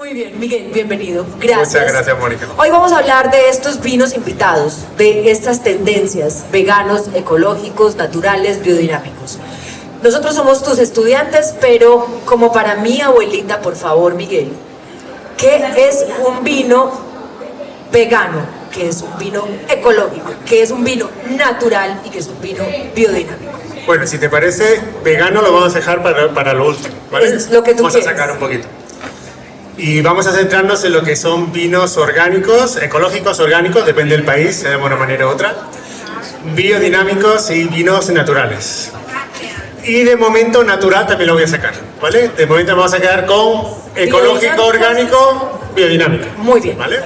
Muy bien, Miguel, bienvenido. Gracias. Muchas gracias, Mónica. Hoy vamos a hablar de estos vinos invitados, de estas tendencias, veganos, ecológicos, naturales, biodinámicos. Nosotros somos tus estudiantes, pero como para mi abuelita, por favor, Miguel, ¿qué es un vino vegano? ¿Qué es un vino ecológico? ¿Qué es un vino natural? ¿Y qué es un vino biodinámico? Bueno, si te parece, vegano lo vamos a dejar para lo último, ¿vale? Es lo que tú vamos quieras. a sacar un poquito. Y vamos a centrarnos en lo que son vinos orgánicos, ecológicos, orgánicos, depende del país, se llama de una manera u otra, biodinámicos y vinos naturales. Y de momento natural también lo voy a sacar, ¿vale? De momento vamos a quedar con ecológico, orgánico, biodinámico. Muy bien. ¿Vale?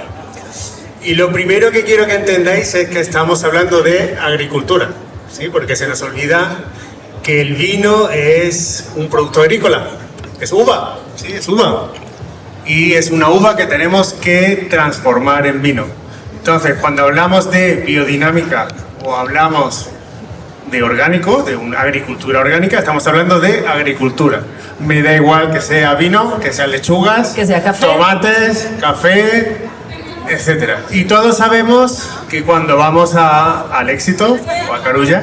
Y lo primero que quiero que entendáis es que estamos hablando de agricultura, ¿sí? Porque se nos olvida que el vino es un producto agrícola, es uva, ¿sí? Es uva. Y es una uva que tenemos que transformar en vino. Entonces, cuando hablamos de biodinámica o hablamos de orgánico, de una agricultura orgánica, estamos hablando de agricultura. Me da igual que sea vino, que sean lechugas, Que sea café. tomates, café, etcétera. Y todos sabemos que cuando vamos al Éxito o a Carulla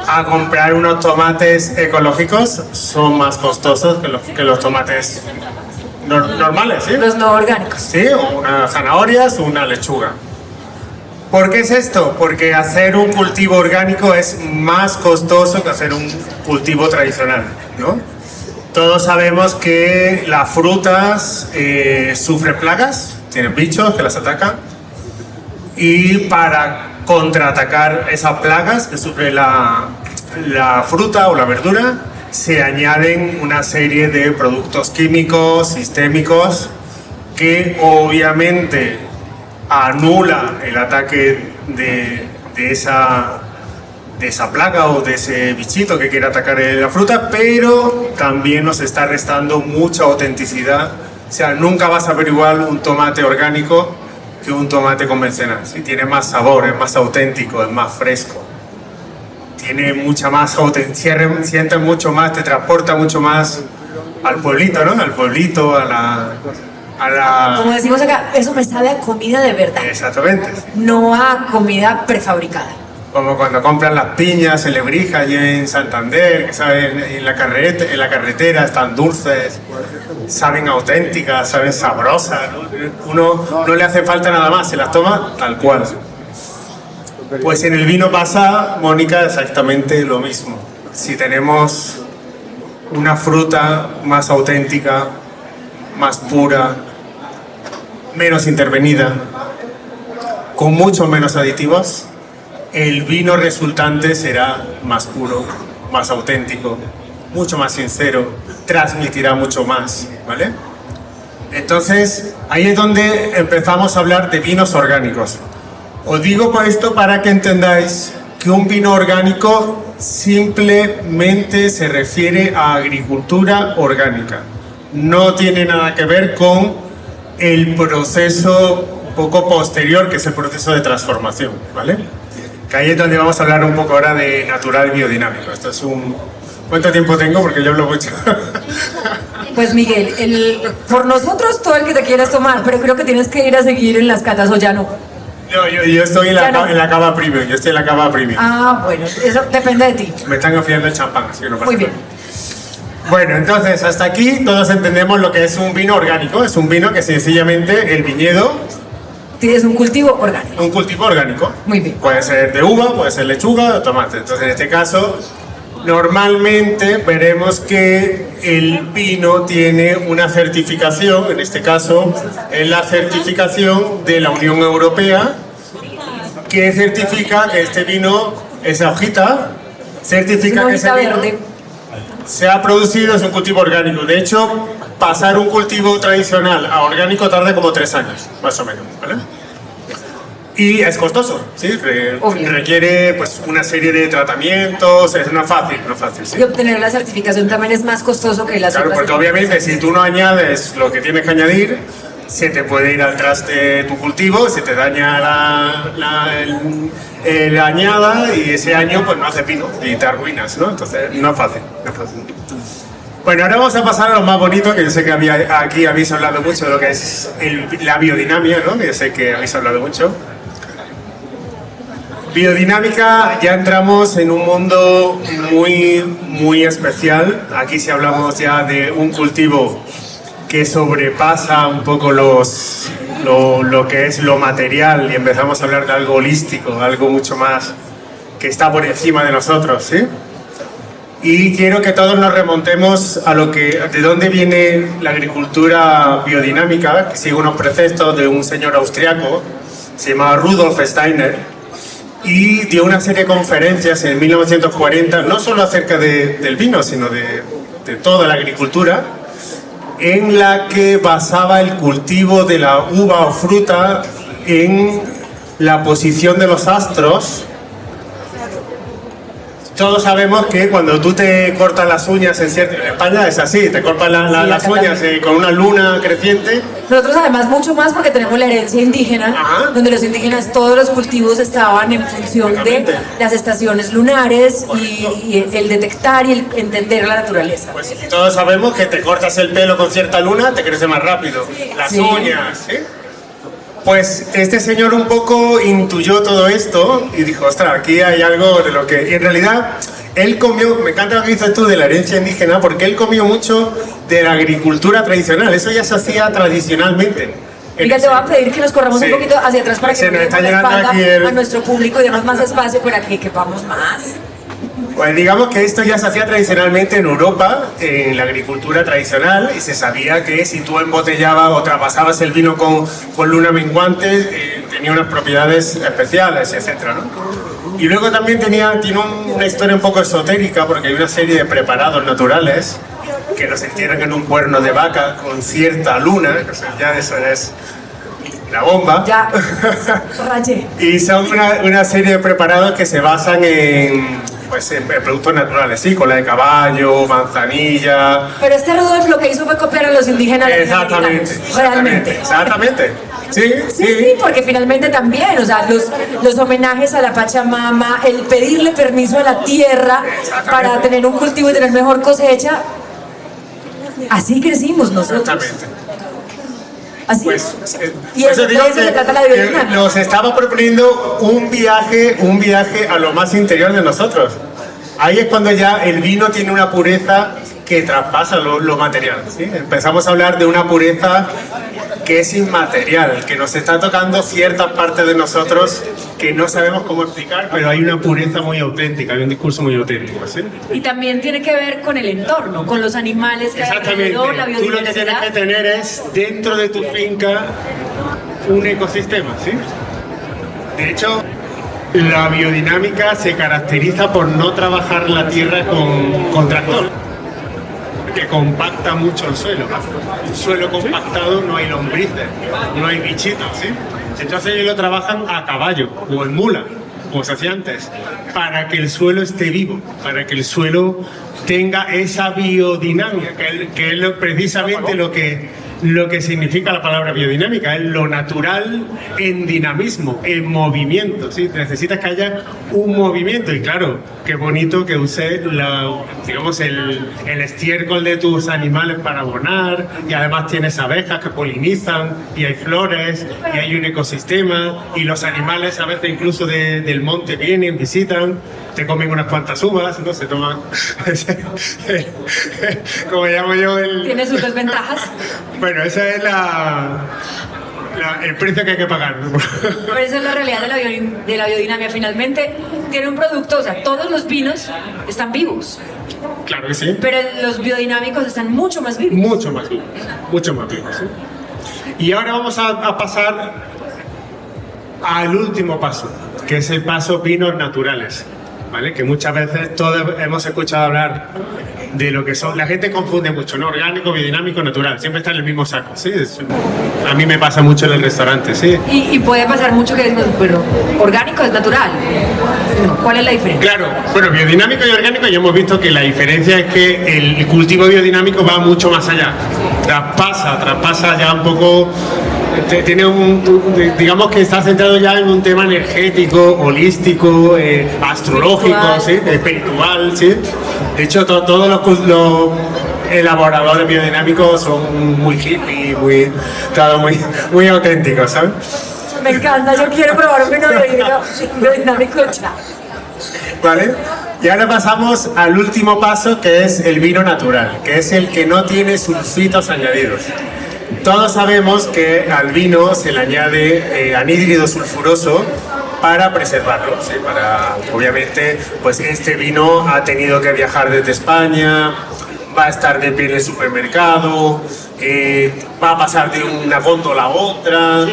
a comprar unos tomates ecológicos son más costosos que los tomates normales, ¿sí? Los no orgánicos. Sí, o unas zanahorias o una lechuga. ¿Por qué es esto? Porque hacer un cultivo orgánico es más costoso que hacer un cultivo tradicional, ¿no? Todos sabemos que las frutas sufren plagas, tienen bichos que las atacan, y para contraatacar esas plagas que sufre la fruta o la verdura, se añaden una serie de productos químicos, sistémicos, que obviamente anula el ataque de esa plaga o de ese bichito que quiere atacar la fruta, pero también nos está restando mucha autenticidad. O sea, nunca vas a ver igual un tomate orgánico que un tomate convencional. ¿Sí? Tiene más sabor, es más auténtico, es más fresco. Tiene mucha más autenticidad, siente mucho más, te transporta mucho más al pueblito, ¿no? Al pueblito, a la... Como decimos acá, eso me sabe a comida de verdad, Exactamente. no a comida prefabricada. Como cuando compran las piñas en Lebrija y en Santander, que saben en la carretera, están dulces, saben auténticas, saben sabrosas, ¿no? Uno no le hace falta nada más, se las toma tal cual. Pues en el vino pasa, Mónica, exactamente lo mismo. Si tenemos una fruta más auténtica, más pura, menos intervenida, con mucho menos aditivos, el vino resultante será más puro, más auténtico, mucho más sincero, transmitirá mucho más, ¿vale? Entonces, ahí es donde empezamos a hablar de vinos orgánicos. Os digo por esto para que entendáis que un vino orgánico simplemente se refiere a agricultura orgánica. No tiene nada que ver con el proceso un poco posterior, que es el proceso de transformación, ¿vale? Que ahí es donde vamos a hablar un poco ahora de natural biodinámico. Esto es un... ¿Cuánto tiempo tengo? Porque yo hablo mucho. Pues Miguel, por nosotros todo el que te quieras tomar, pero creo que tienes que ir a seguir en las catas o ya no. No, yo estoy en Ya no. la cava premium, yo estoy en la cava premium. Ah, bueno, eso depende de ti. Me están confiando el champán, así que no pasa Muy bien. nada. Bueno, entonces hasta aquí todos entendemos lo que es un vino orgánico. Es un vino que sencillamente el viñedo, Tienes un cultivo orgánico. un cultivo orgánico. Muy bien. Puede ser de uva, puede ser lechuga o tomate. Entonces en este caso, normalmente veremos que el vino tiene una certificación, en este caso es la certificación de la Unión Europea, que certifica que este vino, esa hojita, certifica Una que ese hojita vino verde. se ha producido, es un cultivo orgánico. De hecho, pasar un cultivo tradicional a orgánico tarda como 3 años, más o menos, ¿vale? Y es costoso, ¿sí? Obvio. Requiere pues una serie de tratamientos, no es fácil, ¿sí? Y obtener la certificación también es más costoso que las Claro, otras. porque obviamente si tú no añades lo que tienes que añadir, se te puede ir al traste tu cultivo, se te daña la añada y ese año pues no hace vino y te arruinas, ¿no? Entonces no es fácil, no es fácil. Bueno, ahora vamos a pasar a lo más bonito, que yo sé que aquí habéis hablado mucho de lo que es la biodinámica, ¿no? Que yo sé que habéis hablado mucho. Biodinámica, ya entramos en un mundo muy especial. Aquí sí hablamos ya de un cultivo que sobrepasa un poco lo que es lo material y empezamos a hablar de algo holístico, algo mucho más que está por encima de nosotros, ¿sí? Y quiero que todos nos remontemos a de dónde viene la agricultura biodinámica, que sigue unos preceptos de un señor austriaco, se llamaba Rudolf Steiner, y dio una serie de conferencias en 1940, no solo acerca del vino, sino de toda la agricultura, en la que basaba el cultivo de la uva o fruta en la posición de los astros. Todos sabemos que cuando tú te cortas las uñas en España es así, te cortas las uñas con una luna creciente. Nosotros además mucho más porque tenemos la herencia indígena, Ajá. donde los indígenas todos los cultivos estaban en función de las estaciones lunares y el detectar y el entender la naturaleza. Pues todos sabemos que te cortas el pelo con cierta luna, te crece más rápido. Las uñas, ¿sí? Pues este señor un poco intuyó todo esto y dijo, ostras, aquí hay algo de lo que... Y en realidad, él comió, me encanta lo que dices tú de la herencia indígena, porque él comió mucho de la agricultura tradicional, eso ya se hacía tradicionalmente. Mira, te voy a pedir que nos corramos un poquito hacia atrás para que se nos está la llegando espalda aquí a nuestro público y demos más espacio para que quepamos más. Pues digamos que esto ya se hacía tradicionalmente en Europa, en la agricultura tradicional, y se sabía que si tú embotellabas o traspasabas el vino con luna menguante, tenía unas propiedades especiales, etcétera, ¿no? Y luego también tiene una historia un poco esotérica, porque hay una serie de preparados naturales que los entierran en un cuerno de vaca con cierta luna, o sea, ya eso es la bomba. Ya, rayé. Y son una serie de preparados que se basan en productos naturales, sí, cola de caballo, manzanilla. Pero este Rudolf lo que hizo fue copiar a los indígenas latinoamericanos, realmente. Exactamente. Sí, Sí, porque finalmente también, o sea, los homenajes a la Pachamama, el pedirle permiso a la tierra para tener un cultivo y tener mejor cosecha, así crecimos nosotros. Exactamente. Así. Pues, Y por eso, eso digo de eso se trata la biodinámica. nos estaba proponiendo un viaje a lo más interior de nosotros. Ahí es cuando ya el vino tiene una pureza que traspasa lo material, ¿sí? Empezamos a hablar de una pureza que es inmaterial, que nos está tocando ciertas partes de nosotros que no sabemos cómo explicar, pero hay una pureza muy auténtica, hay un discurso muy auténtico, ¿sí? Y también tiene que ver con el entorno, con los animales que hay Exactamente. alrededor, la Tú lo que tienes biodiversidad. que tener es dentro de tu finca un ecosistema, ¿sí? De hecho, la biodinámica se caracteriza por no trabajar la tierra con tractor, que compacta mucho el suelo. Un suelo compactado no hay lombrices, no hay bichitos, ¿sí? Entonces ellos lo trabajan a caballo o en mula, como se hacía antes, para que el suelo esté vivo, para que el suelo tenga esa biodinámica, que es precisamente lo que significa la palabra biodinámica, es lo natural en dinamismo, en movimiento, ¿sí? Necesitas que haya un movimiento y claro, qué bonito que uses el estiércol de tus animales para abonar y además tienes abejas que polinizan y hay flores y hay un ecosistema y los animales a veces incluso del monte vienen, visitan, te comen unas cuantas uvas, ¿no? Se toman, como llamo yo Tiene sus desventajas. Bueno, ese es el precio que hay que pagar. Pero esa es la realidad de la biodinámica. Finalmente tiene un producto, o sea, todos los vinos están vivos, Claro que sí. pero los biodinámicos están mucho más vivos. Mucho más vivos. Mucho más vivos, ¿sí? Y ahora vamos a pasar al último paso, que es el paso vinos naturales, ¿vale? Que muchas veces todos hemos escuchado hablar de lo que son. La gente confunde mucho, ¿no? Orgánico, biodinámico, natural. Siempre está en el mismo saco, ¿sí? A mí me pasa mucho en el restaurante, ¿sí? Y puede pasar mucho que decimos, pero orgánico es natural. No, ¿cuál es la diferencia? Claro, bueno, biodinámico y orgánico ya hemos visto que la diferencia es que el cultivo biodinámico va mucho más allá. Traspasa ya un poco, tiene digamos que está centrado ya en un tema energético, holístico, astrológico, ¿sí? Espiritual, ¿sí? De hecho, todos elaboradores biodinámicos son muy hippie, muy auténticos, ¿sabes? Me encanta, yo quiero probar un vino biodinámico ya. ¿Vale? Y ahora pasamos al último paso, que es el vino natural, que es el que no tiene sulfitos añadidos. Todos sabemos que al vino se le añade anhídrido sulfuroso para preservarlo, ¿sí? Obviamente, pues este vino ha tenido que viajar desde España, va a estar de pie en el supermercado, va a pasar de una góndola a otra.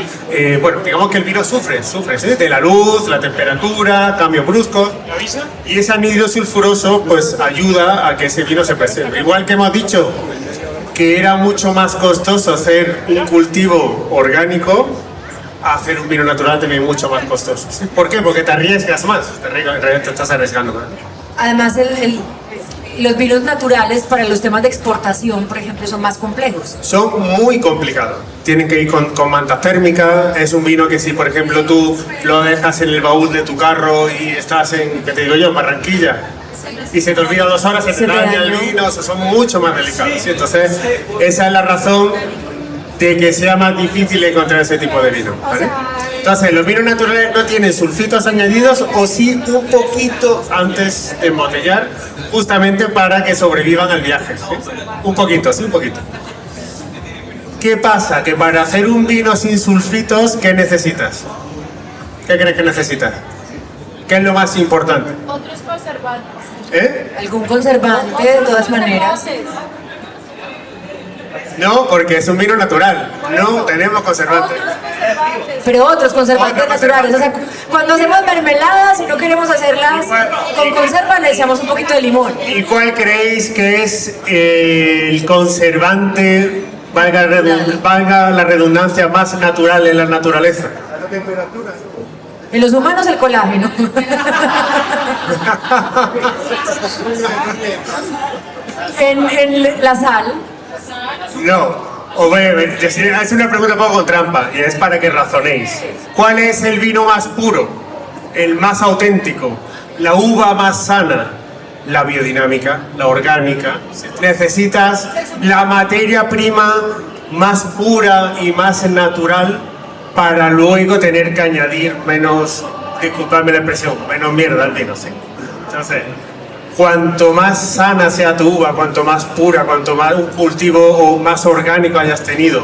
Bueno, digamos que el vino sufre, ¿sí? De la luz, la temperatura, cambios bruscos. Y ese anhídrido sulfuroso pues ayuda a que ese vino se preserve. Igual que hemos dicho que era mucho más costoso hacer un cultivo orgánico, hacer un vino natural también es mucho más costoso. ¿Sí? ¿Por qué? Porque te arriesgas más, te estás arriesgando más. Además, los vinos naturales para los temas de exportación, por ejemplo, son más complejos. Son muy complicados. Tienen que ir con mantas térmicas. Es un vino que si, por ejemplo, tú lo dejas en el baúl de tu carro y estás en, ¿qué te digo yo?, en Barranquilla, y se te olvida 2 horas, se te daña el vino, son mucho más delicados. ¿Sí? Entonces, esa es la razón de que sea más difícil encontrar ese tipo de vino, ¿vale? Entonces, los vinos naturales no tienen sulfitos añadidos, o sí un poquito antes de embotellar, justamente para que sobrevivan al viaje, ¿sí? Un poquito, sí, un poquito. ¿Qué pasa? Que para hacer un vino sin sulfitos, ¿qué necesitas? ¿Qué crees que necesitas? ¿Qué es lo más importante? Otros conservantes. Algún conservante, de todas maneras. No, porque es un vino natural. No tenemos conservantes. Pero otros conservantes naturales. O sea, cuando hacemos mermeladas y no queremos hacerlas con conserva, le echamos un poquito de limón. ¿Y cuál creéis que es el conservante, valga la redundancia, más natural en la naturaleza? La temperatura. En los humanos el colágeno. en la sal. No, os voy a ver, es una pregunta un poco con trampa y es para que razonéis. ¿Cuál es el vino más puro? El más auténtico, la uva más sana, la biodinámica, la orgánica. Necesitas la materia prima más pura y más natural para luego tener que añadir menos, disculpadme la expresión, menos mierda al vino, ¿sí? Entonces, cuanto más sana sea tu uva, cuanto más pura, cuanto más un cultivo o más orgánico hayas tenido,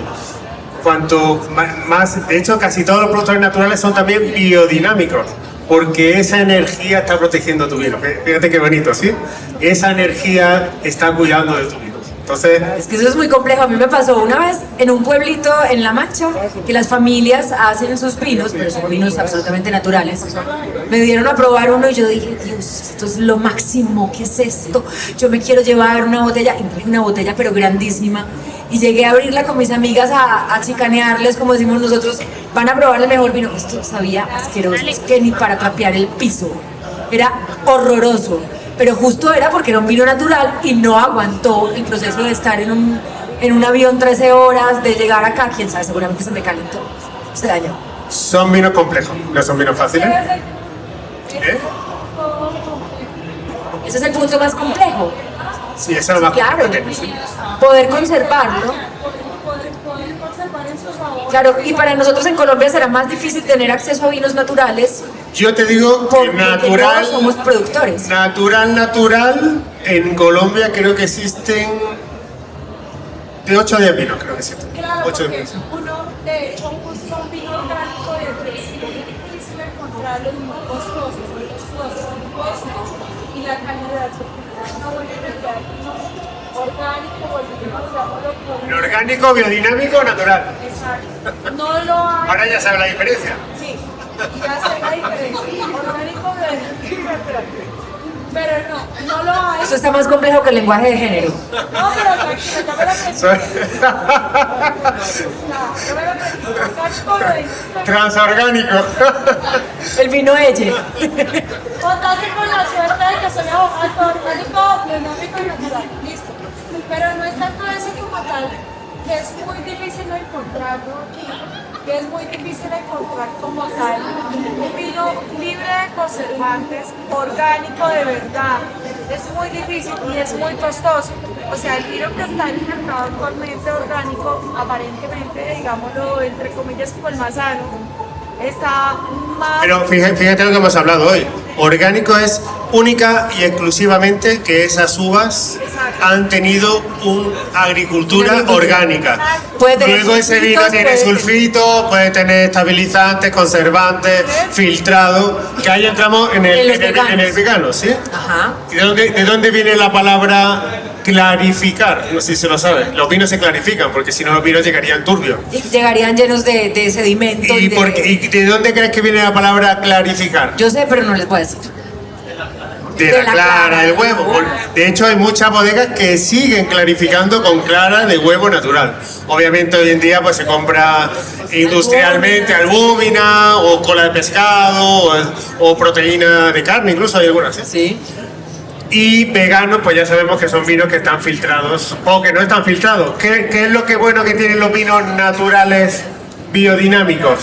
cuanto más, de hecho casi todos los productos naturales son también biodinámicos, porque esa energía está protegiendo tu vino. Fíjate qué bonito, ¿sí? Esa energía está cuidando de tu vino. Entonces, es que eso es muy complejo. A mí me pasó una vez en un pueblito en La Mancha que las familias hacen sus vinos, pero son vinos absolutamente naturales. Me dieron a probar uno y yo dije, Dios, esto es lo máximo, ¿qué es esto? Yo me quiero llevar una botella, y traje una botella pero grandísima, y llegué a abrirla con mis amigas a chicanearles, como decimos nosotros, van a probar el mejor vino. Esto sabía asqueroso, es que ni para trapear el piso, era horroroso. Pero justo era porque era un vino natural y no aguantó el proceso de estar en un avión 13 horas, de llegar acá, quién sabe, seguramente se me calentó, se dañó. son vinos complejos, no son vinos fáciles. Ese es el punto más complejo. Sí, eso es lo más Claro, complejo. poder conservarlo. Poder conservar en su sabor. Claro, y para nosotros en Colombia será más difícil tener acceso a vinos naturales Yo te digo que porque natural, no somos productores. natural, en Colombia creo que existen de 8 a 10 vinos, creo que existen. Claro, 8 porque vinos. uno de hecho busca un vino orgánico y es muy difícil encontrarlos, muy costosos, el costo y la calidad. No voy a encontrar vino orgánico o el vino, digámoslo, ¿El orgánico, biodinámico o natural? exacto. No lo hay. Ahora ya sabes la diferencia. Sí, ya sé la diferencia. Orgánico de pero no lo hay. Eso está más complejo que el lenguaje de género. No, pero tranquilo, ya me lo aprendí. Ya me lo aprendí. Orgánico de Transorgánico. El vino elle. Contaste con la suerte de que soy abogado orgánico, biodinámico y natural. Listo. Pero no es tanto eso como tal, que es muy difícil encontrarlo aquí, que es muy difícil encontrar como tal un vino libre de conservantes, orgánico de verdad. Es muy difícil y es muy costoso. O sea, el vino que está en el mercado actualmente orgánico, aparentemente, digámoslo, entre comillas, como el más sano, está más... Pero fíjate lo que hemos hablado hoy. Orgánico es única y exclusivamente que esas uvas han tenido una agricultura orgánica. Puede tener Luego ese vino sulfitos, tiene puede- sulfitos, puede tener estabilizantes, conservantes, filtrado. Que ahí entramos en En los en el vegano, ¿sí? Ajá. ¿Y de dónde viene la palabra clarificar? No sé si se lo sabe. Los vinos se clarifican porque si no los vinos llegarían turbios. Y llegarían llenos de sedimento ¿Y, de... ¿Y de dónde crees que viene la palabra clarificar? Yo sé, pero no les voy a decir. De la clara del huevo. De hecho, hay muchas bodegas que siguen clarificando con clara de huevo natural. Obviamente hoy en día pues se compra industrialmente albúmina o cola de pescado o proteína de carne, incluso hay algunas, ¿sí? Sí. Y veganos, pues ya sabemos que son vinos que están filtrados o que no están filtrados. ¿Qué es lo que bueno que tienen los vinos naturales biodinámicos?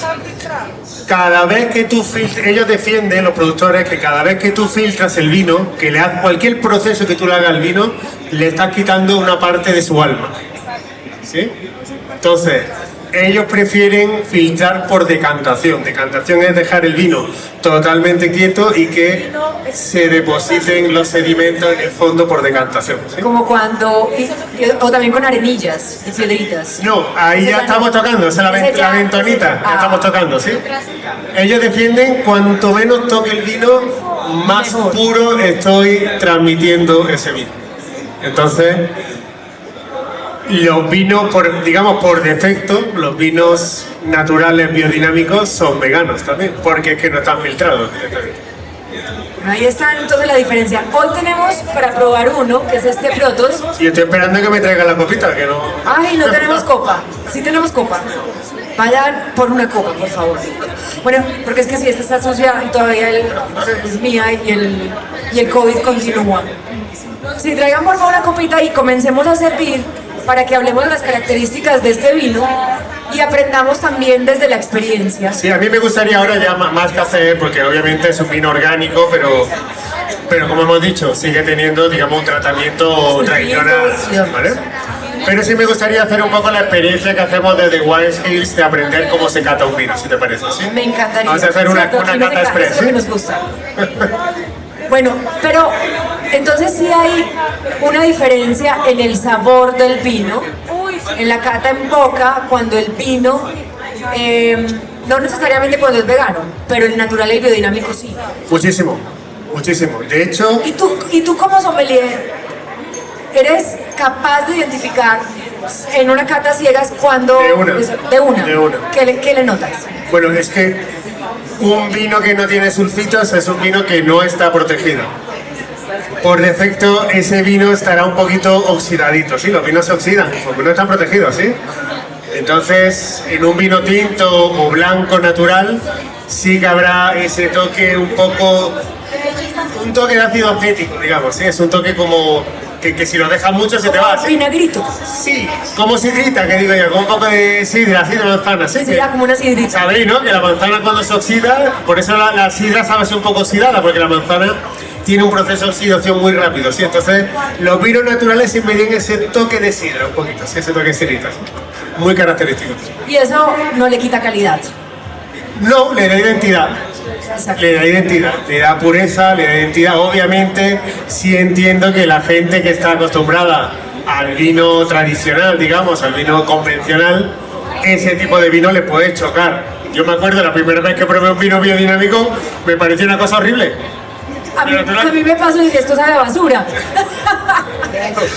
Cada vez que tú filtras, ellos defienden, los productores, que cada vez que tú filtras el vino, que le hagas cualquier proceso que tú le hagas al vino, le estás quitando una parte de su alma. ¿Sí? Entonces, ellos prefieren filtrar por decantación. Decantación es dejar el vino totalmente quieto y que se depositen los sedimentos en el fondo por decantación. ¿Sí? Como cuando... o también con arenillas y piedritas. No, ahí Ese ya ya estamos no. tocando, esa es la, Ese ya- la ventonita, ese- ya estamos tocando, ¿sí? Ellos defienden cuanto menos toque el vino, más Mejor. puro estoy transmitiendo ese vino. Entonces, los vinos, digamos por defecto, los vinos naturales biodinámicos son veganos también, porque es que no están filtrados directamente. Bueno, ahí está entonces la diferencia. Hoy tenemos para probar uno, que es este Protos. Y estoy esperando que me traiga la copita, que no... Ay, no tenemos copa. Sí tenemos copa. Vayan por una copa, por favor. Bueno, porque es que si esta está sucia y todavía es mía y el COVID continúa. Sí, traigan por favor una copita y comencemos a servir para que hablemos de las características de este vino y aprendamos también desde la experiencia. Sí, a mí me gustaría ahora ya más que hacer, porque obviamente es un vino orgánico, pero como hemos dicho, sigue teniendo, digamos, un tratamiento tradicional, ¿vale? Pero sí me gustaría hacer un poco la experiencia que hacemos desde Wine Skills de aprender cómo se cata un vino, si te parece, ¿sí? Me encantaría. Vamos a hacer una Exacto, aquí cata nos encanta, express, eso es lo que ¿sí? nos gusta. Bueno, pero entonces sí hay una diferencia en el sabor del vino, en la cata en boca, cuando el vino, no necesariamente cuando es vegano, pero el natural y el biodinámico sí. Muchísimo, muchísimo. De hecho, Y tú como sommelier, ¿eres capaz de identificar en una cata ciegas cuando... De una. De una. De una. ¿Qué le notas? bueno, es que un vino que no tiene sulfitos es un vino que no está protegido. Por defecto, ese vino estará un poquito oxidadito, ¿sí? Los vinos se oxidan porque no están protegidos, ¿sí? Entonces, en un vino tinto o blanco natural, sí que habrá ese toque un toque de ácido acético, digamos, ¿sí? Es un toque como que si lo dejas mucho se te va, ¿sí? Vinagrito. Sí, como sidrita, que digo yo, con un poco de sidra, así de manzana, ¿sí? Sí, da como una sidrita. Sabéis, ¿no? Que la manzana cuando se oxida, por eso la sidra sabe ser un poco oxidada, porque la manzana tiene un proceso de oxidación muy rápido, ¿sí? Entonces, los vinos naturales siempre tienen ese toque de sidra, un poquito, ¿sí? Ese toque de sidrita, ¿sí? Muy característico. Y eso no le quita calidad. No, le da identidad. Exacto. Le da identidad, le da pureza, le da identidad. Obviamente, sí entiendo que la gente que está acostumbrada al vino tradicional, digamos, al vino convencional, ese tipo de vino le puede chocar. Yo me acuerdo la primera vez que probé un vino biodinámico, me pareció una cosa horrible. A mí me pasó y dije, esto sabe a basura.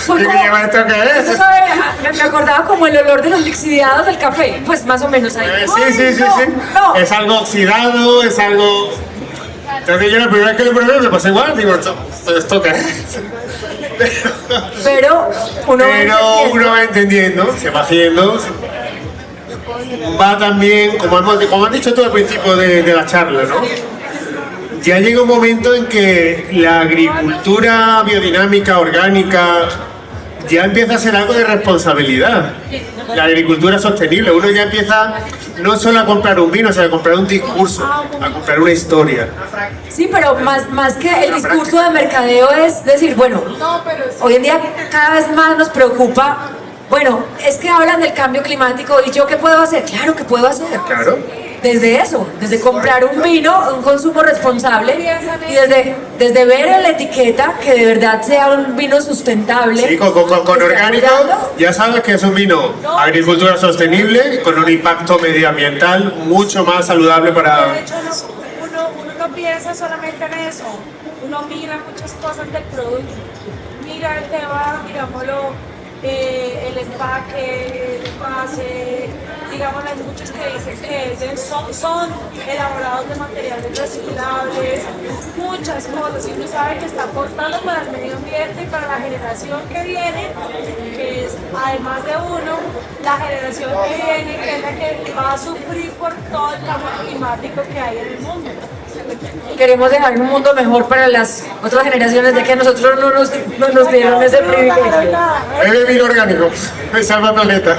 Fue ¿Qué como- lleva esto que es? Esto sabe, me acordaba como el olor de los lixiviados del café, pues más o menos ahí. Sí, Ay, sí, sí, no, sí. no. Es algo oxidado, es algo... Entonces yo la primera vez que lo probé me pasé igual, digo, ¿esto qué es? Pero uno va Pero entendiendo. uno va entendiendo, se va haciendo, va también, como has dicho tú al principio de la charla, ¿no? Ya llega un momento en que la agricultura biodinámica, orgánica, ya empieza a ser algo de responsabilidad. La agricultura sostenible, uno ya empieza, no solo a comprar un vino, sino a comprar un discurso, a comprar una historia. Sí, pero más que el discurso de mercadeo es decir, bueno, No, pero sí. hoy en día cada vez más nos preocupa, bueno, es que hablan del cambio climático y yo qué puedo hacer, claro que puedo hacer. Claro. Desde eso, desde comprar un vino, un consumo responsable y desde ver en la etiqueta que de verdad sea un vino sustentable. Sí, con que esté orgánico, cuidando. ya sabes que es un vino agricultura sostenible, con un impacto medioambiental mucho más saludable para... De hecho, uno no piensa solamente en eso, uno mira muchas cosas del producto, mira el tema, digámoslo, el empaque, el envase, digamos, hay muchos que dicen que son elaborados de materiales reciclables, muchas cosas, y uno sabe que está aportando para el medio ambiente y para la generación que viene, que es, además de uno, la generación que viene, que es la que va a sufrir por todo el cambio climático que hay en el mundo. Queremos dejar un mundo mejor para las otras generaciones de que a nosotros no nos dieron ese privilegio. Bebe vino orgánico, me salva el planeta.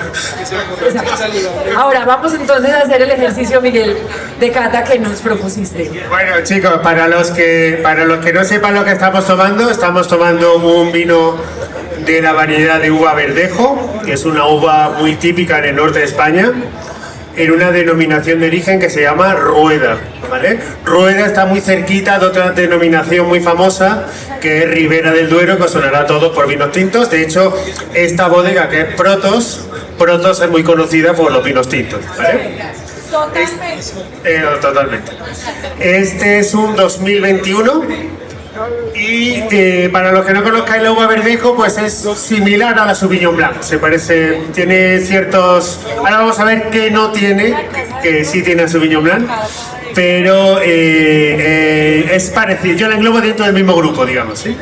Ahora vamos entonces a hacer el ejercicio, Miguel, de cata que nos propusiste. Bueno, chicos, para los que no sepan lo que estamos tomando un vino de la variedad de uva verdejo, que es una uva muy típica en el norte de España, en una denominación de origen que se llama Rueda, ¿vale? Rueda está muy cerquita de otra denominación muy famosa, que es Ribera del Duero, que os sonará a todos por vinos tintos. De hecho, esta bodega, que es Protos es muy conocida por los vinos tintos, ¿vale? Totalmente. Este es un 2021 y para los que no conozcáis la uva verdejo, pues es similar a la Sauvignon Blanc. Se parece, tiene ciertos... Ahora vamos a ver qué no tiene, que sí tiene la Sauvignon Blanc, pero es parecido. Yo la englobo dentro del mismo grupo, digamos, ¿sí?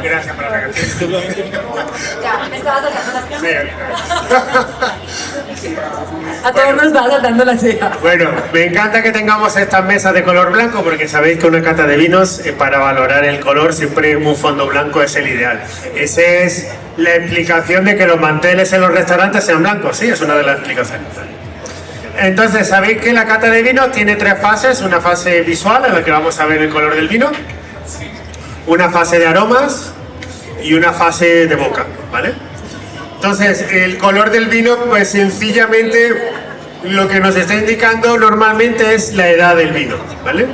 Gracias por la canción. Ya, me estaba saltando las Sí. A todos nos va saltando la ceja. Bueno, me encanta que tengamos estas mesas de color blanco porque sabéis que una cata de vinos, para valorar el color, siempre un fondo blanco es el ideal. Esa es la explicación de que los manteles en los restaurantes sean blancos, sí, es una de las explicaciones. Entonces, sabéis que la cata de vinos tiene tres fases: una fase visual en la que vamos a ver el color del vino, una fase de aromas y una fase de boca, ¿vale? Entonces, el color del vino, pues sencillamente lo que nos está indicando normalmente es la edad del vino, ¿vale?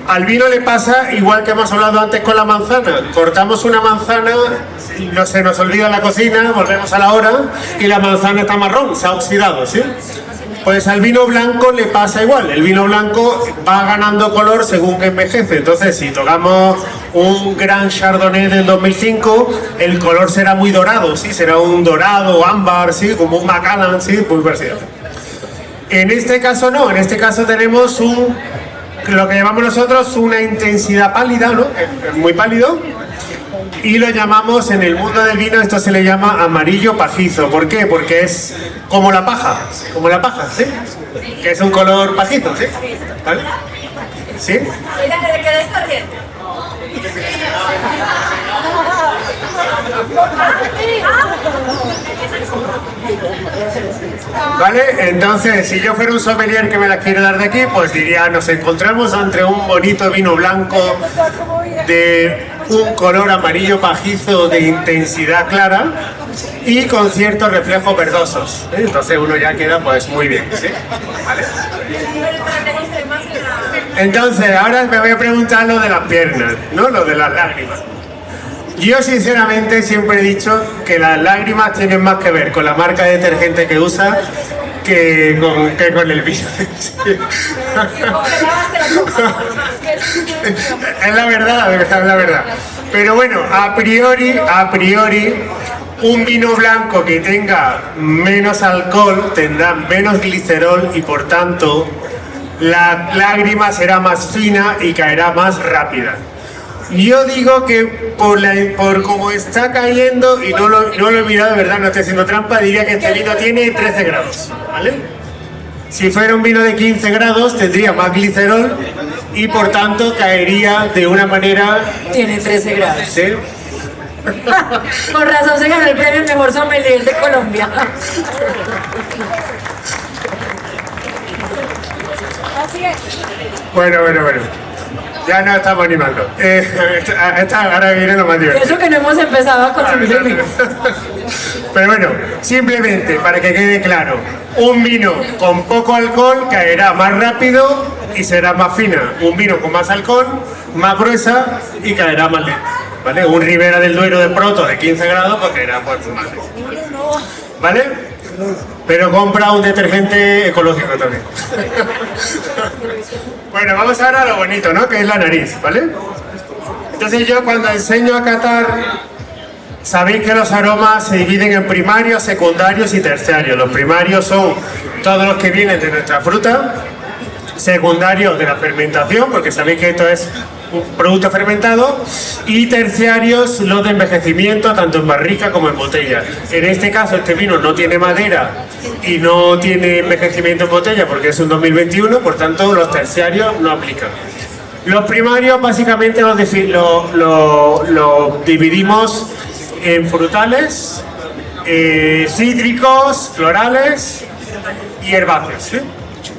Al vino le pasa igual que hemos hablado antes con la manzana. Cortamos una manzana y no se nos olvida la cocina, volvemos a la hora y la manzana está marrón, se ha oxidado, ¿sí? Pues al vino blanco le pasa igual. El vino blanco va ganando color según que envejece. Entonces, si tocamos un gran Chardonnay del 2005, el color será muy dorado, ¿sí? Será un dorado, ámbar, ¿sí? Como un Macallan, ¿sí? Muy parecido. En este caso no, en este caso tenemos lo que llamamos nosotros una intensidad pálida, ¿no? Es muy pálido. Y lo llamamos, en el mundo del vino, esto se le llama amarillo pajizo. ¿Por qué? Porque es como la paja, ¿sí? Que es un color pajizo, ¿sí? ¿Vale? ¿Sí? ¿Vale? Entonces, si yo fuera un sommelier que me las quiere dar de aquí, pues diría, nos encontramos entre un bonito vino blanco de un color amarillo pajizo de intensidad clara y con ciertos reflejos verdosos, ¿eh? Entonces uno ya queda pues muy bien, ¿sí? ¿Vale? Entonces, ahora me voy a preguntar lo de las piernas, ¿no? Lo de las lágrimas. Yo sinceramente siempre he dicho que las lágrimas tienen más que ver con la marca de detergente que usa que con el vino. Es la verdad. Pero bueno, a priori, un vino blanco que tenga menos alcohol tendrá menos glicerol y por tanto la lágrima será más fina y caerá más rápida. Yo digo que por cómo está cayendo, y no lo he mirado, de verdad, no estoy haciendo trampa, diría que este vino tiene 13 grados, ¿vale? Si fuera un vino de 15 grados tendría más glicerol y por tanto caería de una manera... Tiene 13 grados. ¿Sí? Con razón se ganó el premio Mejor Sommelier de Colombia. Bueno. Ya nos estamos animando. Ahora viene lo más divertido. Eso que no hemos empezado a consumir el vino. Pero bueno, simplemente para que quede claro, un vino con poco alcohol caerá más rápido y será más fina. Un vino con más alcohol, más gruesa y caerá más lento. ¿Vale? Un Ribera del Duero de Proto de 15 grados pues caerá pues más lento. ¿Vale? Pero compra un detergente ecológico también. Bueno, vamos ahora a lo bonito, ¿no? Que es la nariz, ¿vale? Entonces yo cuando enseño a catar, sabéis que los aromas se dividen en primarios, secundarios y terciarios. Los primarios son todos los que vienen de nuestra fruta, secundarios de la fermentación, porque sabéis que esto es un producto fermentado, y terciarios los de envejecimiento, tanto en barrica como en botella. En este caso este vino no tiene madera y no tiene envejecimiento en botella porque es un 2021, por tanto los terciarios no aplican. Los primarios básicamente los dividimos en frutales, cítricos, florales y herbáceos, ¿sí?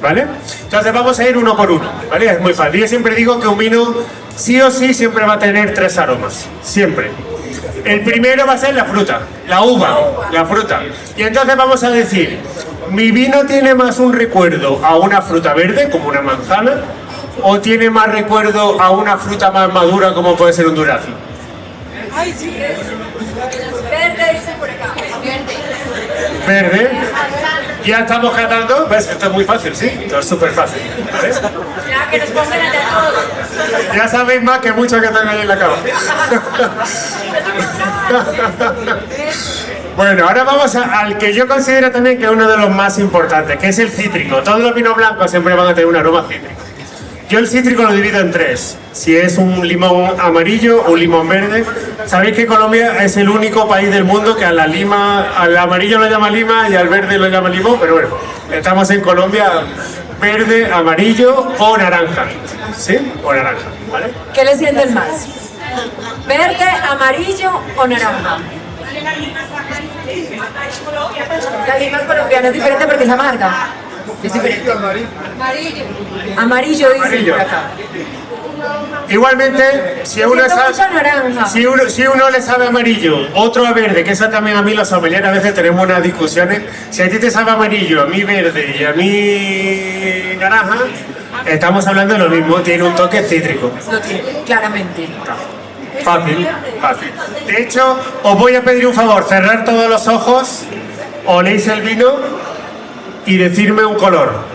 ¿Vale? Entonces vamos a ir uno por uno, ¿vale? Es muy fácil. Yo siempre digo que un vino sí o sí siempre va a tener 3 aromas, siempre. El primero va a ser la fruta, la uva, la fruta. Y entonces vamos a decir, mi vino tiene más un recuerdo a una fruta verde, como una manzana, o tiene más recuerdo a una fruta más madura, como puede ser un durazno. Ay, sí. Verde, dicen por acá. Verde. Ya estamos catando, ¿ves? Esto es muy fácil, ¿sí? Esto es súper fácil, ¿ves? Ya, que nos pongan allá todos. Ya sabéis más que muchos que están ahí en la cama. Bueno, ahora vamos al que yo considero también que es uno de los más importantes, que es el cítrico. Todos los vinos blancos siempre van a tener un aroma cítrico. Yo el cítrico lo divido en 3. Si es un limón amarillo o un limón verde. Sabéis que Colombia es el único país del mundo que a la lima, al amarillo lo llama lima y al verde lo llama limón, pero bueno, estamos en Colombia, verde, amarillo o naranja. ¿Sí? O naranja, ¿vale? ¿Qué le sienten más? ¿Verde, amarillo o naranja? La lima colombiana es diferente porque es amarga. Es diferente. Amarillo dice Amarillo. por acá. Igualmente, si uno, Siento mucha naranja. si uno le sabe amarillo, otro a verde, que eso también a mí los sommeliers a veces tenemos unas discusiones. Si a ti te sabe amarillo, a mí verde y a mí naranja, estamos hablando de lo mismo, tiene un toque cítrico. Lo tiene, claramente. Fácil, fácil. De hecho, os voy a pedir un favor, cerrar todos los ojos, oléis el vino y decirme un color.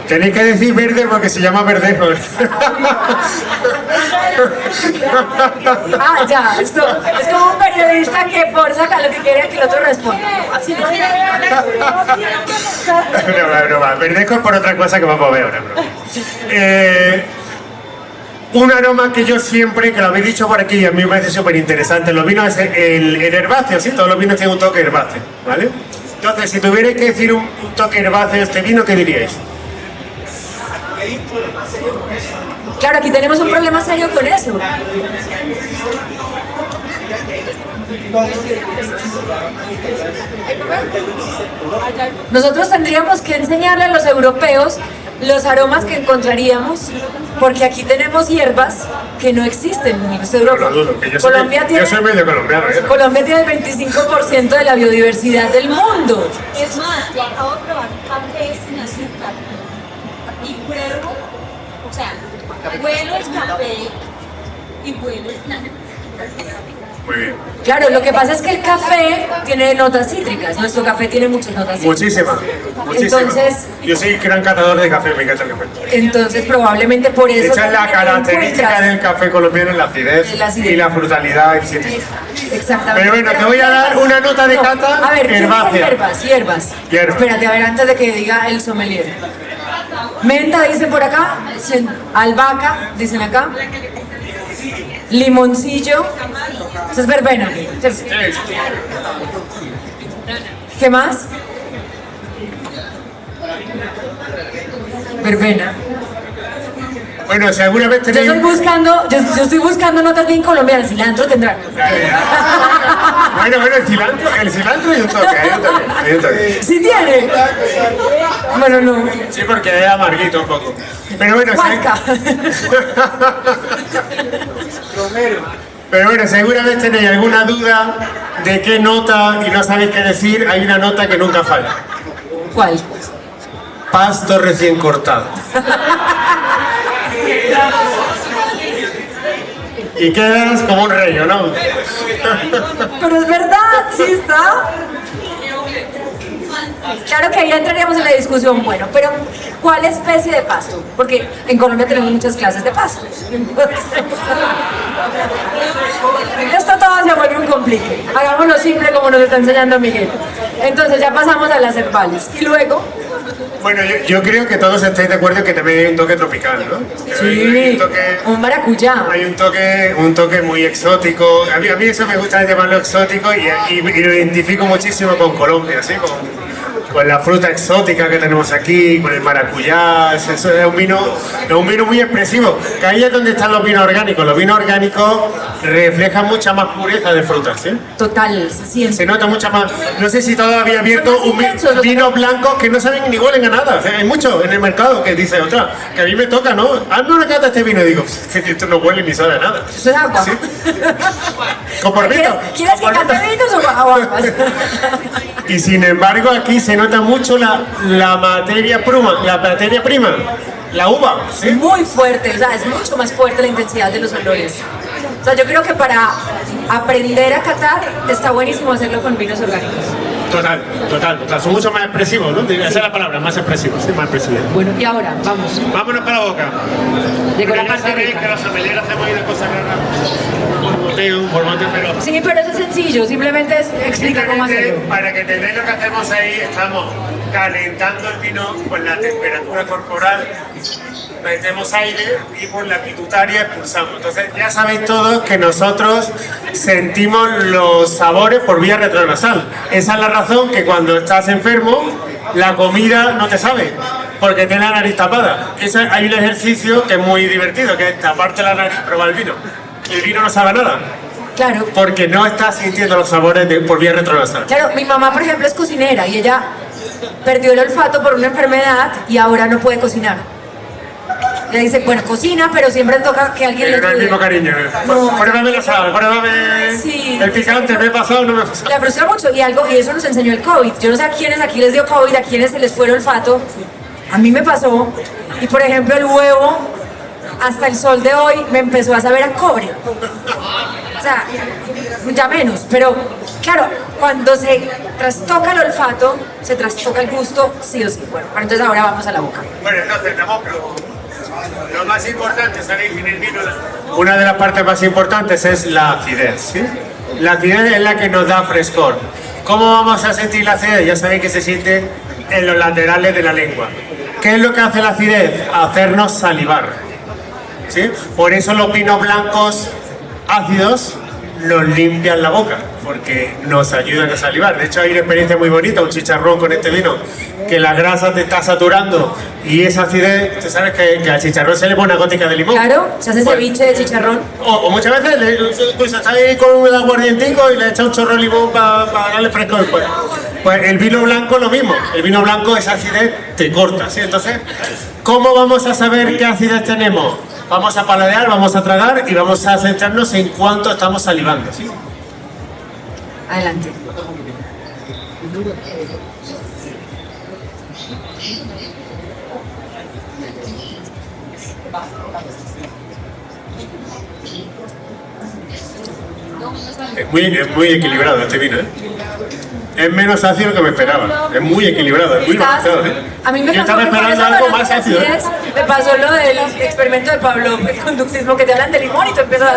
Tenéis que decir verde porque se llama verdejo. Ah, ya, esto es como un periodista que forza a lo que quiere que el otro responda. Así no. Broma. Verdejo es por otra cosa que vamos a ver ahora. Un aroma que yo siempre, que lo habéis dicho por aquí y a mí me parece súper interesante, los vinos es el herbáceo, ¿sí? Todos los vinos tienen un toque herbáceo, ¿vale? Entonces, si tuvierais que decir un toque herbáceo de este vino, ¿qué diríais? Claro, aquí tenemos un problema serio con eso. Nosotros tendríamos que enseñarle a los europeos los aromas que encontraríamos, porque aquí tenemos hierbas que no existen en nuestra Europa. No lo dudo, que yo Colombia yo soy medio colombiano, ¿eh? Colombia tiene el 25% de la biodiversidad del mundo. Es más, yo acabo de probar café sin azúcar. Y pruebo, o sea, huelo el café y huelo el plan. Muy bien. Claro, lo que pasa es que el café tiene notas cítricas. Nuestro café tiene muchas notas cítricas. Muchísimas. Entonces- yo soy gran catador de café, me encanta el café. Entonces, probablemente por De eso. hecho, es la también característica encuentras- del café colombiano es la acidez La acidez. y la frutalidad y cítrica. Exactamente. Pero bueno, te voy a dar una nota de cata A ver, ¿qué dicen herbácea. hierbas? Hierbas. Hierbas. Espérate, a ver, antes de que diga el sommelier. Menta, dicen por acá. Albahaca, dicen acá. Limoncillo. Eso es verbena. ¿Qué más? Verbena. Bueno, si alguna vez Yo tenéis... yo estoy buscando notas bien colombianas, cilantro tendrá. Bueno, el cilantro hay un toque, hay un toque. ¿Sí tiene? Bueno, no. Sí, porque es amarguito un poco. Pero bueno, Huasca. Pero bueno, seguramente tenéis alguna duda de qué nota y no sabéis qué decir, hay una nota que nunca falla. ¿Cuál? Pasto recién cortado. Y quedas como un rey, ¿o no? Pero es verdad, sí está. Claro que ahí ya entraríamos en la discusión, bueno, pero ¿cuál especie de pasto? Porque en Colombia tenemos muchas clases de pastos. Esto todo se vuelve un complique. Hagámoslo simple como nos está enseñando Miguel. Entonces ya pasamos a las herbales. Y luego... Bueno, yo creo que todos estáis de acuerdo que también hay un toque tropical, ¿no? Hay Sí, un maracuyá. Hay un toque muy exótico. A mí eso me gusta llamarlo exótico y lo identifico muchísimo con Colombia, ¿sí? Con la fruta exótica que tenemos aquí, con el maracuyá. Eso es un vino muy expresivo. Que ahí es donde están los vinos orgánicos. Los vinos orgánicos reflejan mucha más pureza de frutas, ¿sí? Total, se siente. Se nota mucha más. No sé si todavía había abierto Son más intensos, vinos blancos que no saben ni huelen a nada. O sea, hay muchos en el mercado que dice otra, que a mí me toca, ¿no? Hazme una cata este vino. Y digo, esto no huele ni sabe a nada. Eso es agua. ¿Sí? ¿Con porrito? ¿Quieres que cante vinos o aguas? Y sin embargo aquí se nota mucho la materia prima, la uva, Es ¿sí? muy fuerte, o sea, es mucho más fuerte la intensidad de los olores. O sea, yo creo que para aprender a catar está buenísimo hacerlo con vinos orgánicos. Total. Son mucho más expresivos, ¿no? Esa es la palabra, más expresivos, sí, más expresivos. Bueno, y ahora, vamos. Vámonos para la boca. Llegó la Ya parte sabéis rica. que los sommeliers hacemos ahí una cosa rara. Un borboteo, pero... Sí, pero eso es sencillo, simplemente explica cómo hacerlo. Para que entendáis lo que hacemos ahí, estamos calentando el vino con la temperatura corporal, metemos aire y por la pituitaria expulsamos. Entonces ya sabéis todos que nosotros sentimos los sabores por vía retronasal. Esa es la razón que cuando estás enfermo, la comida no te sabe, porque tienes la nariz tapada. Hay un ejercicio que es muy divertido, que es taparte la nariz y probar el vino. El vino no sabe a nada. Claro. Porque no está sintiendo los sabores por vía retronasal. Claro, mi mamá, por ejemplo, es cocinera y ella perdió el olfato por una enfermedad y ahora no puede cocinar. Ella dice, bueno, cocina, pero siempre toca que alguien le No es el ayude. mismo cariño. No. Pruébame la sal, pruébame Sí. el picante, me he pasado, no me he pasado. Le frustra mucho y eso nos enseñó el COVID. Yo no sé a quiénes aquí les dio COVID, a quiénes se les fue el olfato. A mí me pasó. Y por ejemplo, el huevo, hasta el sol de hoy, me empezó a saber a cobre. O sea, ya menos, pero claro, cuando se trastoca el olfato, se trastoca el gusto, sí o sí. Bueno, pero entonces ahora vamos a la boca. Bueno, entonces, lo más importante, ¿sabéis? En el vino, una de las partes más importantes es la acidez, ¿sí? La acidez es la que nos da frescor. ¿Cómo vamos a sentir la acidez? Ya sabéis que se siente en los laterales de la lengua. ¿Qué es lo que hace la acidez? Hacernos salivar, ¿sí? Por eso los vinos blancos ácidos nos limpian la boca, porque nos ayudan a salivar. De hecho hay una experiencia muy bonita, un chicharrón con este vino, que la grasa te está saturando y esa acidez, tú sabes que al chicharrón se le pone una gótica de limón. Claro, se hace Pues, ceviche de chicharrón. o muchas veces pues está ahí con un aguardientico y le echa un chorro de limón para darle frescor. Pues el vino blanco lo mismo, el vino blanco esa acidez te corta, ¿sí? Entonces, ¿cómo vamos a saber qué acidez tenemos? Vamos a paladear, vamos a tragar y vamos a centrarnos en cuánto estamos salivando, ¿sí? Adelante. Es muy equilibrado este vino, ¿eh? Es menos ácido que me esperaba. Es muy equilibrado, es muy balanceado, ¿eh? A mí me Yo pasó estaba que por esperando eso algo de más las ácido. acidez, me pasó lo del experimento de Pablo, el conductismo, que te hablan de limón y tú empiezas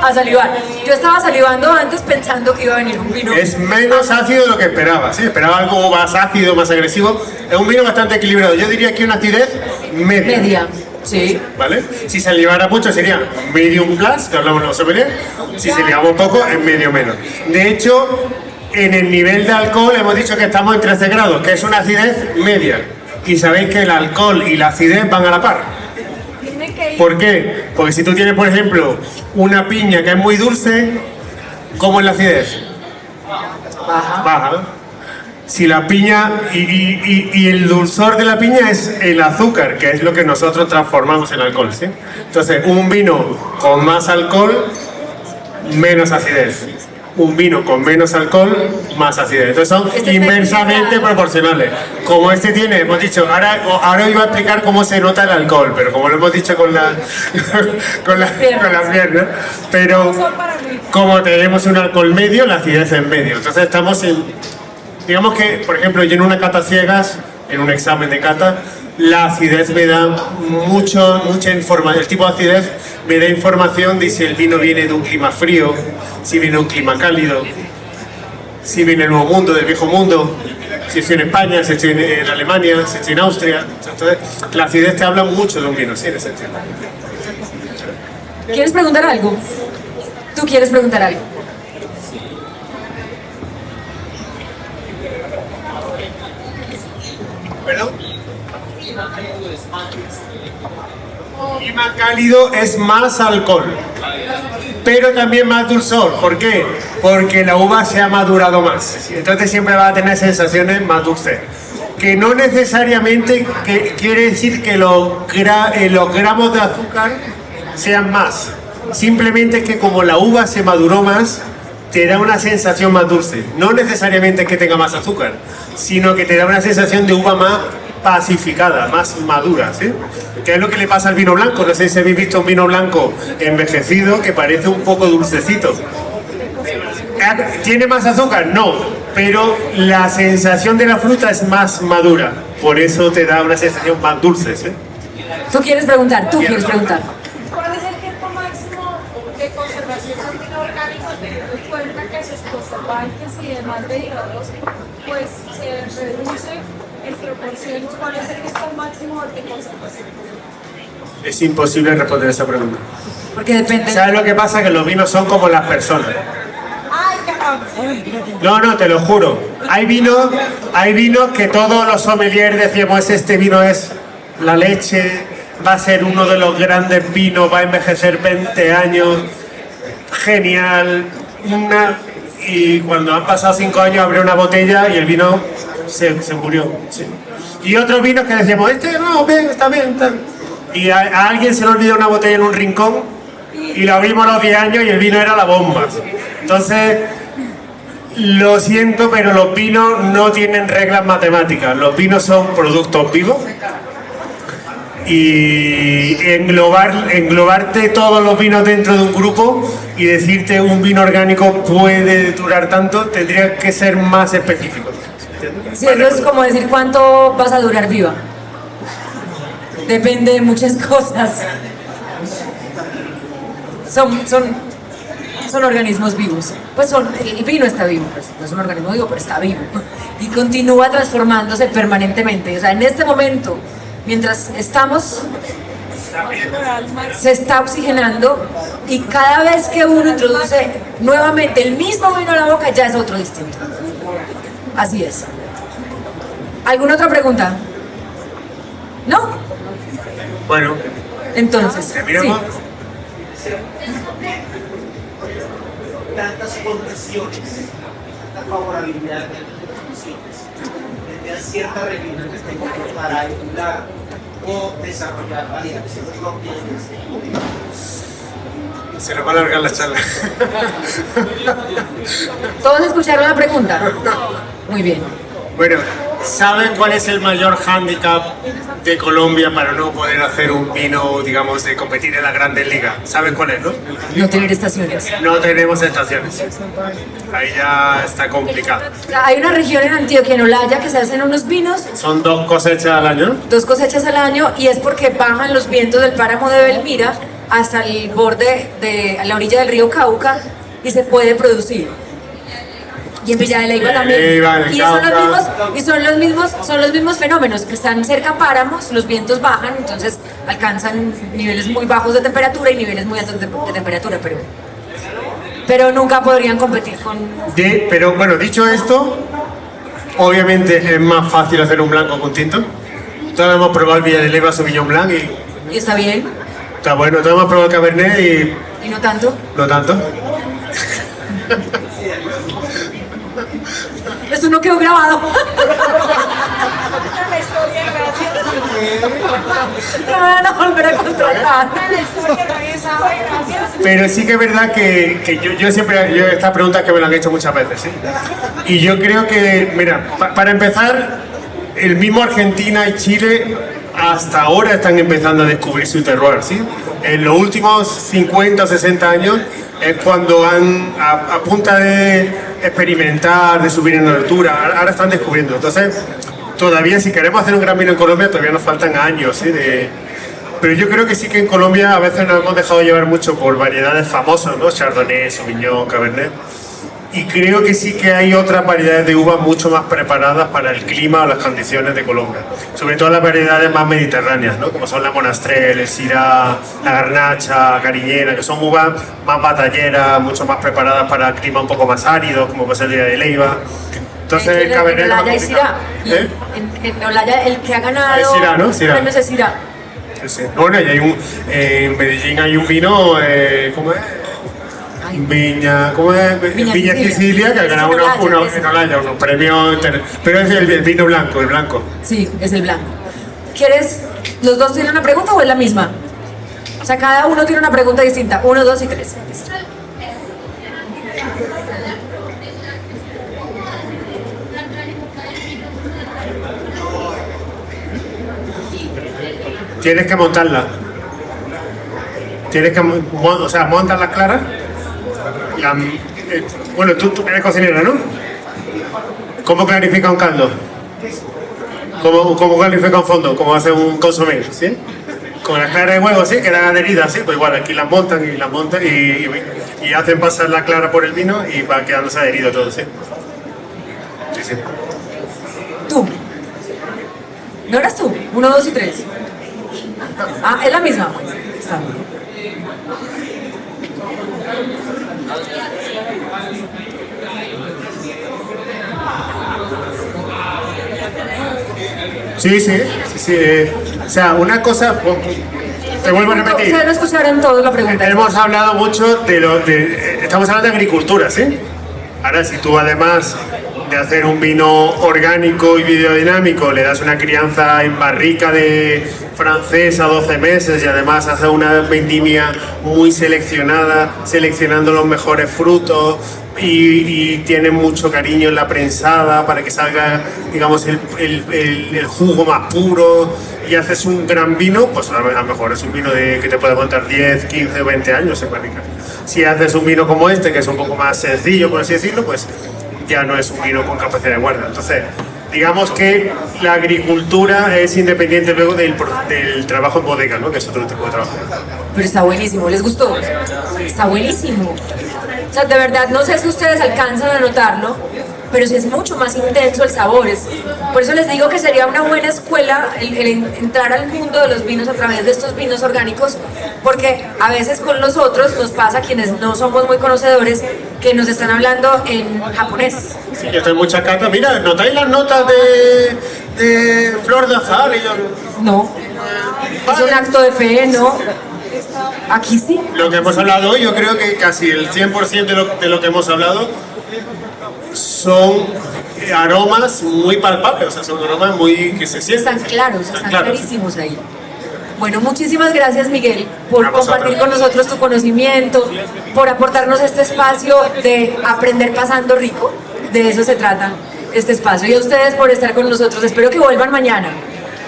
a salivar. Yo estaba salivando antes pensando que iba a venir un vino. Es menos ácido de lo que esperaba, ¿sí? Esperaba algo más ácido, más agresivo. Es un vino bastante equilibrado. Yo diría que una acidez media. Media, sí. ¿Vale? Si salivara mucho sería medium plus, que hablamos en los sommeliers. Si salivamos poco, es medio menos. De hecho, en el nivel de alcohol hemos dicho que estamos en 13 grados, que es una acidez media. Y sabéis que el alcohol y la acidez van a la par. Dime que ¿Por qué? Porque si tú tienes, por ejemplo, una piña que es muy dulce, ¿cómo es la acidez? Baja. Si la piña y el dulzor de la piña es el azúcar, que es lo que nosotros transformamos en alcohol, ¿sí? Entonces, un vino con más alcohol, menos acidez. Un vino con menos alcohol, más acidez. Entonces son inversamente proporcionales. Como este tiene, hemos dicho, ahora os iba a explicar cómo se nota el alcohol, pero como lo hemos dicho con las piernas, pero como tenemos un alcohol medio, la acidez es medio. Entonces estamos en, digamos que, por ejemplo, yo en una cata ciegas, en un examen de cata, la acidez me da mucha información, el tipo de acidez me da información de si el vino viene de un clima frío, si viene de un clima cálido, si viene del Nuevo Mundo, del Viejo Mundo, si estoy en España, si estoy en Alemania, si estoy en Austria. Entonces, la acidez te habla mucho de un vino, sí, en ese sentido. ¿Quieres preguntar algo? ¿Tú quieres preguntar algo? ¿Perdón? Clima cálido es más alcohol, pero también más dulzor. ¿Por qué? Porque la uva se ha madurado más. Entonces siempre va a tener sensaciones más dulces. Que no necesariamente quiere decir que los gramos de azúcar sean más. Simplemente es que como la uva se maduró más, te da una sensación más dulce. No necesariamente que tenga más azúcar, sino que te da una sensación de uva más pacificada, más madura, ¿sí? Que es lo que le pasa al vino blanco. No sé si habéis visto un vino blanco envejecido que parece un poco dulcecito. ¿Tiene más azúcar? No, pero la sensación de la fruta es más madura. Por eso te da una sensación más dulce, ¿sí? ¿Tú quieres preguntar? ¿Tú quieres preguntar? ¿Cuál es el tiempo máximo de conservación de un vino orgánico, teniendo en cuenta que sus conservantes y demás derivados pues se reduce en proporciones? ¿Cuál es el tiempo máximo de conservación? Es imposible responder esa pregunta. Porque depende. ¿Sabes lo que pasa? Que los vinos son como las personas. ¡Ay, caramba! No, te lo juro. Hay vinos que todos los sommeliers decíamos, este vino es la leche, va a ser uno de los grandes vinos, va a envejecer 20 años, genial. Y cuando han pasado 5 años abrió una botella y el vino se murió. Sí. Y otros vinos que decíamos, este no, bien, está bien, está bien. Y a alguien se le olvidó una botella en un rincón y la abrimos a los 10 años y el vino era la bomba. Entonces, lo siento, pero los vinos no tienen reglas matemáticas. Los vinos son productos vivos y englobarte todos los vinos dentro de un grupo y decirte un vino orgánico puede durar tanto, tendría que ser más específico. Sí, eso es como decir cuánto vas a durar viva. Depende de muchas cosas. Son organismos vivos. Pues el vino está vivo, pues no es un organismo vivo, pero está vivo. Y continúa transformándose permanentemente. O sea, en este momento, mientras estamos, se está oxigenando y cada vez que uno introduce nuevamente el mismo vino a la boca, ya es otro distinto. Así es. ¿Alguna otra pregunta? ¿No? Bueno, Entonces, terminamos. sí. Tantas condiciones, tanta favorabilidad de las condiciones, que dan ciertas regiones para emular o desarrollar variables. Se nos va a alargar la charla. ¿Todos escucharon la pregunta? Muy bien. Bueno, ¿saben cuál es el mayor hándicap de Colombia para no poder hacer un vino, digamos, de competir en la Grandes Ligas? ¿Saben cuál es, no? No tener estaciones. No tenemos estaciones. Ahí ya está complicado. O sea, hay una región en Antioquia, en Olaya, que se hacen unos vinos, Son 2 cosechas al año, ¿no? 2 cosechas al año, y es porque bajan los vientos del páramo de Belmira hasta el borde de la orilla del río Cauca y se puede producir. Y en Villa de Leyva también. Y son los mismos fenómenos, que están cerca a páramos, los vientos bajan, entonces alcanzan niveles muy bajos de temperatura y niveles muy altos de temperatura, pero nunca podrían competir con... Pero bueno, dicho esto, obviamente es más fácil hacer un blanco con tinto. Todos hemos probado el Villa de Leyva Sauvignon Blanc y ¿Y está bien? Está bueno, todos hemos probado el Cabernet y ¿Y no tanto? no tanto. Esto no quedó grabado. La historia, gracias. Me van a volver a contratar. La historia, nadie sabe, gracias. Pero sí que es verdad que yo siempre, estas preguntas que me lo han hecho muchas veces, ¿sí? Y yo creo que, mira, para empezar, el mismo Argentina y Chile hasta ahora están empezando a descubrir su terroir, ¿sí? En los últimos 50 o 60 años es cuando a punta de experimentar, de subir en altura, ahora están descubriendo. Entonces, todavía si queremos hacer un gran vino en Colombia, todavía nos faltan años, ¿sí? Pero yo creo que sí que en Colombia a veces nos hemos dejado llevar mucho por variedades famosas, ¿no? Chardonnay, Sauvignon, Cabernet. Y creo que sí que hay otras variedades de uvas mucho más preparadas para el clima o las condiciones de Colombia. Sobre todo las variedades más mediterráneas, ¿no? Como son la Monastrell, el Syrah, la Garnacha, la Cariñena, que son uvas más batalleras, mucho más preparadas para el clima un poco más árido, como puede ser el de Leiva. Entonces el Cabernet En es más Olaya y complicado. Syrah. ¿Eh? En Olaya, el que ha ganado Es Syrah, ¿no? Syrah. premios es Syrah. Sí, sí. Bueno, y hay en Medellín hay un vino, ¿cómo es? Ay, Viña, ¿cómo es? Viña Viña Sicilia. Sicilia, que ha ganado Es en Olaya, ese. en Olaya, unos premios, pero es el vino blanco, el blanco. sí, es el blanco. ¿Quieres? ¿Los dos tienen una pregunta o es la misma? O sea, cada uno tiene una pregunta distinta. 1, 2 y 3. Tienes que montarla. Tienes que, o sea, montas las claras. Bueno, tú eres cocinera, ¿no? ¿Cómo clarifica un caldo? ¿Cómo clarifica un fondo? ¿Cómo hace un consomé? ¿Sí? Con las claras de huevo, ¿sí? Quedan adheridas, ¿sí? Pues igual, aquí las montan y hacen pasar la clara por el vino y va quedándose adherido todo, ¿sí? Sí, sí. Tú. ¿No eras tú? 1, 2 y 3. Ah, es la misma. Está bien. Sí, sí, sí, sí. O sea, una cosa, te vuelvo a repetir. Ustedes no escucharon todos la pregunta. Hemos hablado mucho estamos hablando de agricultura, ¿sí? Ahora, si tú además de hacer un vino orgánico y biodinámico, le das una crianza en barrica de francesa 12 meses y además haces una vendimia muy seleccionada, seleccionando los mejores frutos y tiene mucho cariño en la prensada para que salga, digamos, el jugo más puro y haces un gran vino, pues a lo mejor es un vino que te puede aguantar 10, 15, 20 años en barrica. Si haces un vino como este, que es un poco más sencillo, por así decirlo, pues ya no es un vino con capacidad de guarda. Entonces, digamos que la agricultura es independiente luego del trabajo en bodega, ¿no? Que es otro tipo de trabajo. Pero está buenísimo, ¿les gustó? Está buenísimo. O sea, de verdad, no sé si ustedes alcanzan a notarlo, pero sí es mucho más intenso el sabor. Por eso les digo que sería una buena escuela el entrar al mundo de los vinos a través de estos vinos orgánicos, porque a veces con los otros nos pasa, quienes no somos muy conocedores, que nos están hablando en japonés. Sí, yo estoy muy chacata. Mira, ¿notáis las notas de flor de azahar? Y yo, No, es un acto de fe, ¿no? Aquí sí. lo que hemos hablado hoy, yo creo que casi el 100% de lo que hemos hablado son aromas muy palpables, o sea, son aromas muy que se sienten. Están claros, están claros. clarísimos ahí. Bueno, muchísimas gracias, Miguel, por A vosotros. compartir con nosotros tu conocimiento, por aportarnos este espacio de aprender pasando rico. De eso se trata este espacio. Y a ustedes por estar con nosotros. Espero que vuelvan mañana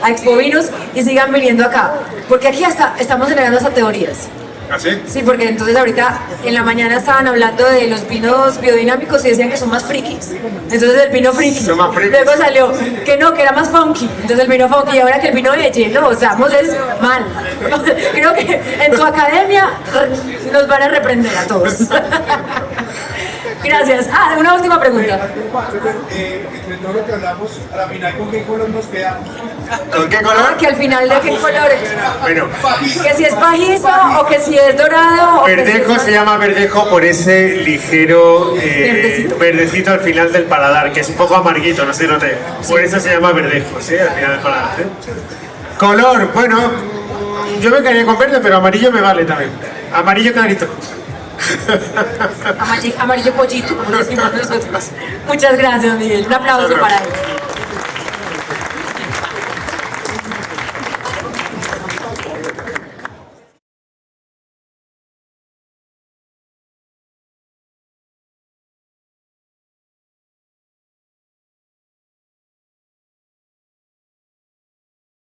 a Expo Vinos y sigan viniendo acá, porque aquí hasta estamos generando hasta teorías. ¿Así? Sí, porque entonces ahorita en la mañana estaban hablando de los vinos biodinámicos y decían que son más frikis. Entonces el vino friki. Son más frikis. Luego salió que no, que era más funky. Entonces el vino funky y ahora que el vino de hielo, o sea, es mal. Creo que en tu academia nos van a reprender a todos. Gracias. Ah, una última pregunta. Entre todo lo que hablamos, a la final, ¿con qué color nos quedamos? ¿Con qué color? Que al final de qué colores. Bueno, Que si es pajizo o que si es dorado. O que si es verdejo más- se llama verdejo por ese ligero Verdecito. verdecito al final del paladar, que es un poco amarguito, no sé si noté. Por eso se llama verdejo, ¿sí? Al final del paladar. ¿sí? Color, bueno, Yo me quedaría con verde, pero amarillo me vale también. Amarillo clarito. Amarillo pollito, como decimos nosotros. Muchas gracias, Miguel. Un aplauso para él.